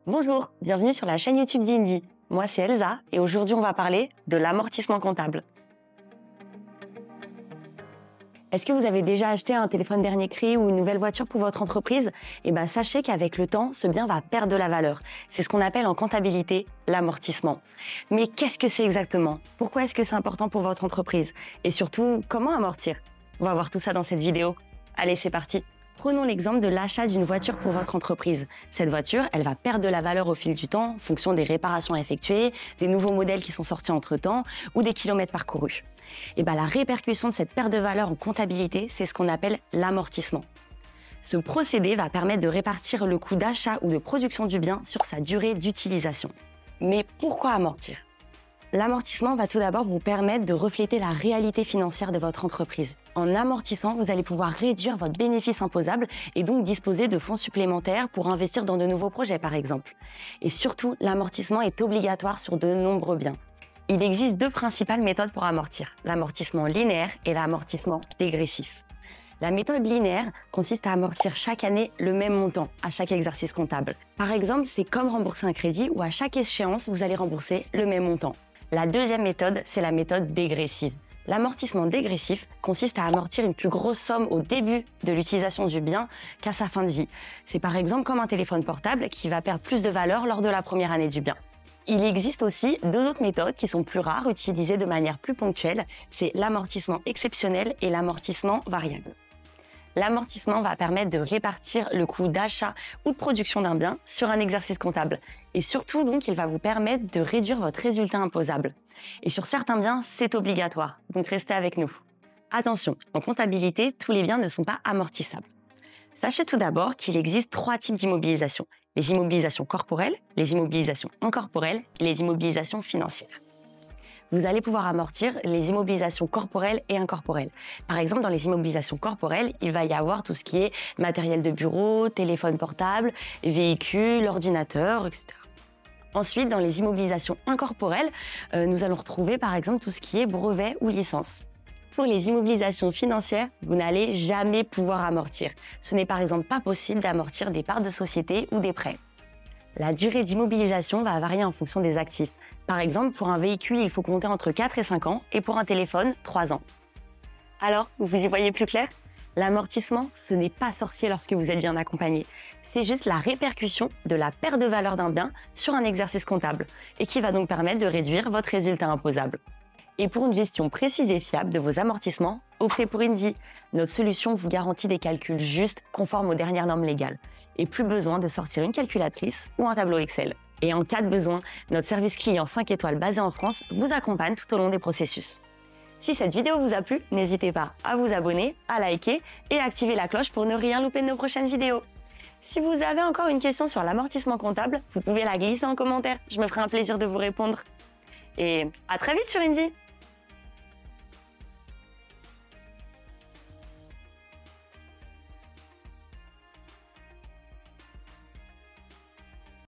Bonjour, bienvenue sur la chaîne YouTube d'Indy. Moi c'est Elsa et aujourd'hui on va parler de l'amortissement comptable. Est-ce que vous avez déjà acheté un téléphone dernier cri ou une nouvelle voiture pour votre entreprise? Sachez qu'avec le temps, ce bien va perdre de la valeur. C'est ce qu'on appelle en comptabilité l'amortissement. Mais qu'est-ce que c'est exactement? Pourquoi est-ce que c'est important pour votre entreprise? Et surtout, comment amortir? On va voir tout ça dans cette vidéo. Allez, c'est parti! Prenons l'exemple de l'achat d'une voiture pour votre entreprise. Cette voiture, elle va perdre de la valeur au fil du temps, en fonction des réparations effectuées, des nouveaux modèles qui sont sortis entre-temps ou des kilomètres parcourus. La répercussion de cette perte de valeur en comptabilité, c'est ce qu'on appelle l'amortissement. Ce procédé va permettre de répartir le coût d'achat ou de production du bien sur sa durée d'utilisation. Mais pourquoi amortir? L'amortissement va tout d'abord vous permettre de refléter la réalité financière de votre entreprise. En amortissant, vous allez pouvoir réduire votre bénéfice imposable et donc disposer de fonds supplémentaires pour investir dans de nouveaux projets par exemple. Et surtout, l'amortissement est obligatoire sur de nombreux biens. Il existe deux principales méthodes pour amortir, l'amortissement linéaire et l'amortissement dégressif. La méthode linéaire consiste à amortir chaque année le même montant à chaque exercice comptable. Par exemple, c'est comme rembourser un crédit où à chaque échéance, vous allez rembourser le même montant. La deuxième méthode, c'est la méthode dégressive. L'amortissement dégressif consiste à amortir une plus grosse somme au début de l'utilisation du bien qu'à sa fin de vie. C'est par exemple comme un téléphone portable qui va perdre plus de valeur lors de la première année du bien. Il existe aussi deux autres méthodes qui sont plus rares, utilisées de manière plus ponctuelle. C'est l'amortissement exceptionnel et l'amortissement variable. L'amortissement va permettre de répartir le coût d'achat ou de production d'un bien sur un exercice comptable. Et surtout, donc, il va vous permettre de réduire votre résultat imposable. Et sur certains biens, c'est obligatoire. Donc, restez avec nous. Attention, en comptabilité, tous les biens ne sont pas amortissables. Sachez tout d'abord qu'il existe trois types d'immobilisation. Les immobilisations corporelles, les immobilisations incorporelles et les immobilisations financières. Vous allez pouvoir amortir les immobilisations corporelles et incorporelles. Par exemple, dans les immobilisations corporelles, il va y avoir tout ce qui est matériel de bureau, téléphone portable, véhicule, ordinateur, etc. Ensuite, dans les immobilisations incorporelles, nous allons retrouver par exemple tout ce qui est brevet ou licence. Pour les immobilisations financières, vous n'allez jamais pouvoir amortir. Ce n'est par exemple pas possible d'amortir des parts de société ou des prêts. La durée d'immobilisation va varier en fonction des actifs. Par exemple, pour un véhicule, il faut compter entre 4 et 5 ans et pour un téléphone, 3 ans. Alors, vous y voyez plus clair? L'amortissement, ce n'est pas sorcier lorsque vous êtes bien accompagné. C'est juste la répercussion de la perte de valeur d'un bien sur un exercice comptable et qui va donc permettre de réduire votre résultat imposable. Et pour une gestion précise et fiable de vos amortissements, optez pour Indy. Notre solution vous garantit des calculs justes, conformes aux dernières normes légales. Et plus besoin de sortir une calculatrice ou un tableau Excel. Et en cas de besoin, notre service client 5 étoiles basé en France vous accompagne tout au long des processus. Si cette vidéo vous a plu, n'hésitez pas à vous abonner, à liker et à activer la cloche pour ne rien louper de nos prochaines vidéos. Si vous avez encore une question sur l'amortissement comptable, vous pouvez la glisser en commentaire. Je me ferai un plaisir de vous répondre. Et à très vite sur Indy!